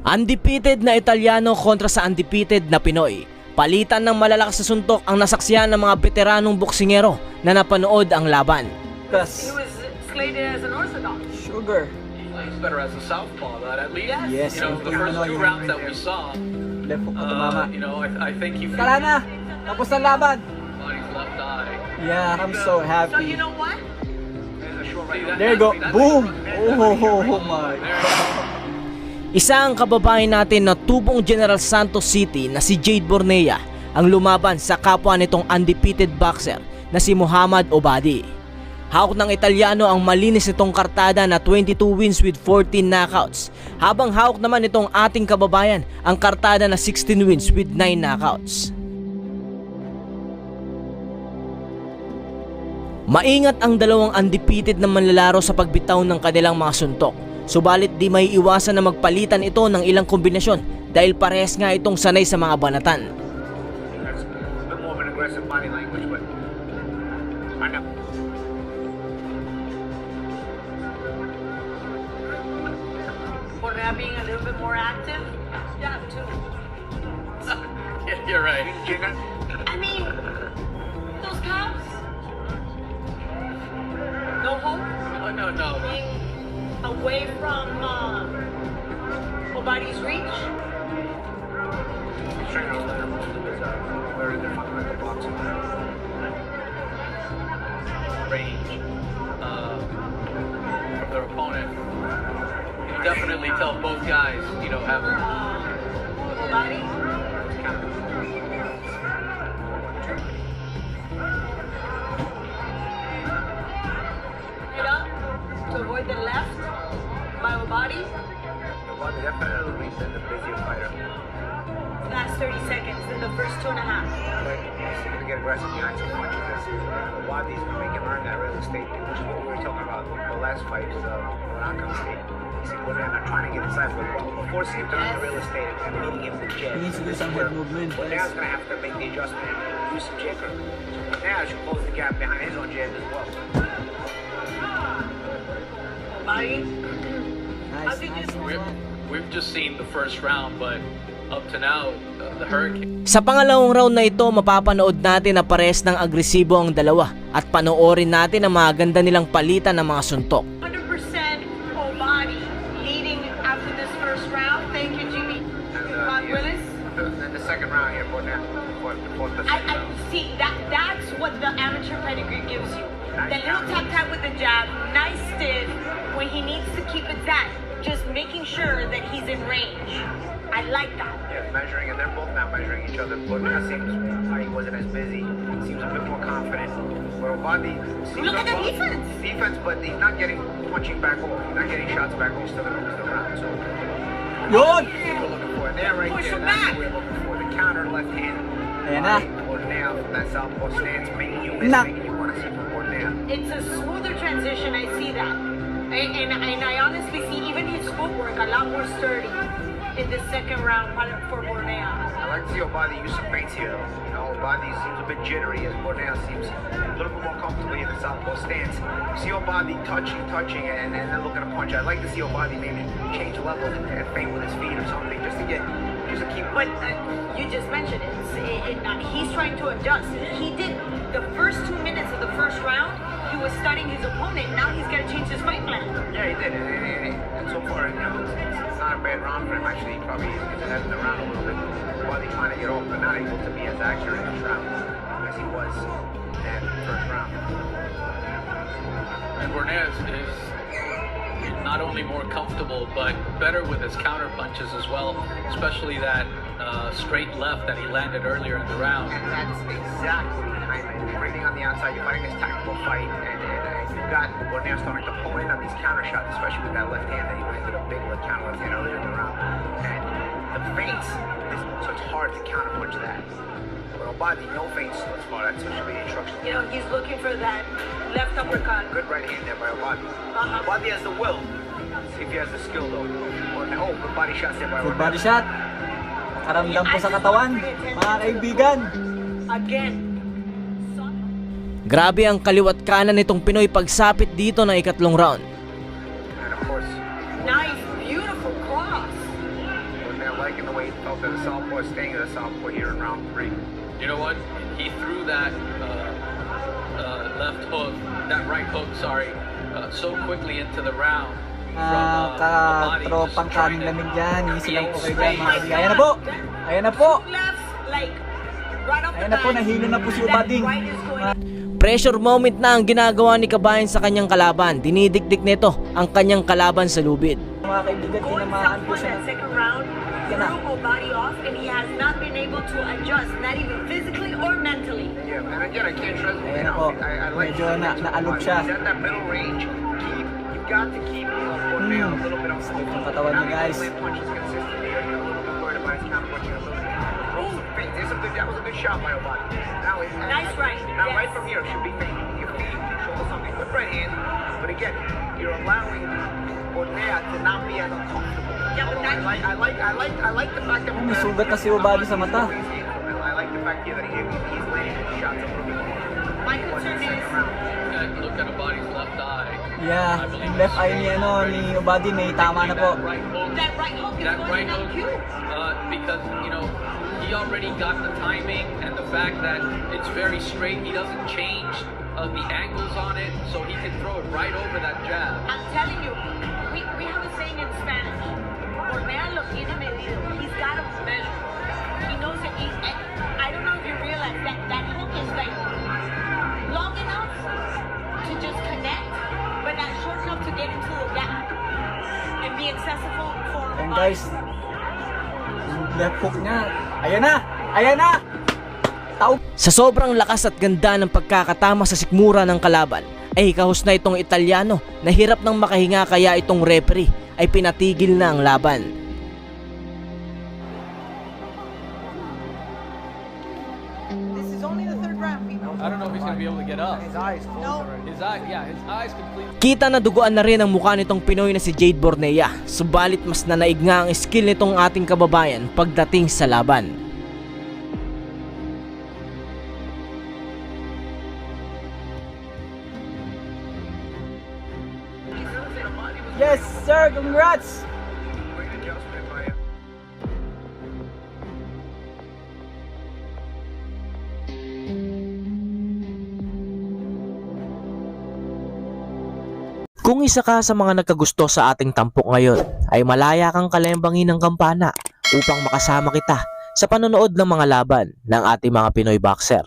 Undefeated na Italyano kontra sa undefeated na Pinoy. Palitan ng malalakas na suntok ang nasaksihan ng mga veteranong boksingero na napanood ang laban. He Because was slated as an orthodox. sugar. He's better as a southpaw, but at least Yes, you know the first two rounds that we saw. Left hook ko tumama. You know, I think he Kala na! Tapos na laban! on his left eye. Yeah, I'm so So happy. you know what? There you go. Boom! Oh my. Isa ang kababayan natin na tubong General Santos City na si Jade Bornea ang lumaban sa kapwa nitong undefeated boxer na si Muhammad Obadi. Hawak ng Italyano ang malinis nitong kartada na 22 wins with 14 knockouts, habang hawak naman nitong ating kababayan ang kartada na 16 wins with 9 knockouts. Maingat ang dalawang undefeated na manlalaro sa pagbitaw ng kanilang mga suntok. Subalit di may iwasan na magpalitan ito ng ilang kombinasyon dahil parehas nga itong sanay sa mga banatan. That's a bit more of an aggressive body language, but I know. Bornea being a little bit more active. Yeah, too. Yeah, you're right. I mean, those calves. No hope. No. Being away from Obadi's reach. Trainer Leonard Moulton is a very good fundamental boxer. Range from their opponent. You can definitely tell both guys, you know, have Obadi. Get up to avoid the left by Obadi. Well, definitely the busier fighter. Last 30 seconds in the first 2.5. But he's going to get aggressive behind some punches. Wadi's going to make him earn that real estate, which is what we were talking about the last fight, Morocco State. See, they're not trying to get inside, but forcing him to earn the real estate and leading him to jab. He needs to do some head movement. But now he's going to have to make the adjustment and use some jab. Now should close the gap behind his own jab as well. Obadi. How Nice, did you nice. we've just seen the first round, but up to now, the Hurricane. Sa pangalawang round na ito, mapapanood natin na pares ng agresibo ang dalawa at panoorin natin ang mga ganda nilang palitan ng mga suntok. 100% Obadi leading after this first round? Thank you, Jimmy. Ron Willis? In the second round here, for the I see that's what the amateur pedigree gives you. The little tap with the jab, nice stiff when he needs to keep it that. Just making sure that he's in range. I like that. Yeah, measuring, and they're both now measuring each other. Bornea seems he wasn't as busy. Seems a bit more confident. Where Obadi seems Look at the defense. Defense, but he's not getting punching back off. He's not getting shots back off. He's still gonna lose the round. So Yun! that's what we're looking for. And there, right Push there, him that's back. what we're looking for. The counter left hand. Ayan na. Bornea, that southpaw stance, making you miss, Nak. making you want to see from Bornea. It's a smoother transition. I see that. And I honestly see even his footwork a lot more sturdy in the second round for Bornea. I like to see Obadi use some feints here, though. You know, Obadi seems a bit jittery, as Bornea seems a little bit more comfortably in the southpaw stance. You see Obadi touching, and then looking to punch. I'd like to see Obadi maybe change levels and feint with his feet or something, just to keep. But you just mentioned it. He's trying to adjust. He did the first 2 minutes of the first round. He was studying his opponent. Now he's got to change his fight plan. Yeah, he did, and so far, you know, it's not a bad round for him. Actually, he probably is ahead in the round a little bit. Obadi trying to get off, but not able to be as accurate in this round as he was in that first round. And Bornea is not only more comfortable, but better with his counter punches as well, especially that straight left that he landed earlier in the round. And that's exactly everything on the outside. You're fighting this tactical fight, and you've got Bornea starting to pull in on these counter shots, especially with that left hand that he landed a big counter left hand earlier in the round. And the feints, so it's hard to counter punch that. But Obadi, no feints thus far. That's usually the instruction. You know, he's looking for that left uppercut. Good right hand there by Obadi. Obadi has the will. See if he has the skill though. Oh, good body shots there by Good Bornea. body shot. Nakaramdam po sa katawan, mga kaibigan. Again. Grabe ang kaliwat kanan nitong Pinoy pagsapit dito ng ikatlong round. And of course, Nice, beautiful cross. felt that the southpaw is staying at the southpaw here in round 3. You know what? He threw that left hook, that right hook, sorry, so quickly into the round. Katropang kaming lamig dyan. Easy lang po kayo dyan mga kaibigan. Ayan na po! Ayan na po! Ayan na po, nahilo na po si Ubading. Pressure moment na ang ginagawa ni Kabayan sa kanyang kalaban. Dinidikdik nito ang kanyang kalaban sa lubid. Mga kaibigan, tinamaan po siya. second round, Yan na. threw body off, and he has not been able to adjust, not even physically or mentally. Yeah, and again, I can't trust him. Ayan na po. I like Medyo naalog siya. He's at that middle range. You've got to keep Borneo a little bit on Sakit yung katawan niya, guys. punches consistently. You're a little bit worried about his counter-punching ability. Throw some feints. That was a good shot by Obadi. Now, Nice right. Now, Yes. right from here, should be feint. Your feet, shoulder something. Good right hand. But again, you're allowing Borneo to not be as uncomfortable. Yeah, but that- I like the fact that May sugat na si Ubadi sa mata. I like the fact here that he's laying shots a little bit more. My concern is Look at Abadi's left eye. Yeah, yung left eye ni, ni Ubadi may tama na po. That right hook. that right hook is That going right to hook, knock you. because he already got the timing and the fact that it's very straight. He doesn't change the angles on it, so he can throw it right over that jab. I'm telling you, we have a saying in Spanish. Borneo lo tiene medido. He's got him measured. He knows that I don't know if you realize that hook is like long enough to just connect, but not short enough to get into the gap and be accessible for And guys, yung left hook niya. Ayan na! Ayan na! Tao! Sa sobrang lakas at ganda ng pagkakatama sa sikmura ng kalaban, ay hikahos na itong Italyano na hirap ng makahinga, kaya itong referee ay pinatigil na ang laban. This is only the third round, people. I don't know if he's going to be able to get up. His eyes No. His eyes completely. Kita na duguan na rin ang mukha nitong Pinoy na si Jade Bornea, subalit mas nanaig nga ang skill nitong ating kababayan pagdating sa laban. Yes, sir! Congrats! Great adjustment by Kung isa ka sa mga nagkagusto sa ating tampok ngayon, ay malaya kang kalembangin ng kampana upang makasama kita sa panonood ng mga laban ng ating mga Pinoy boxer.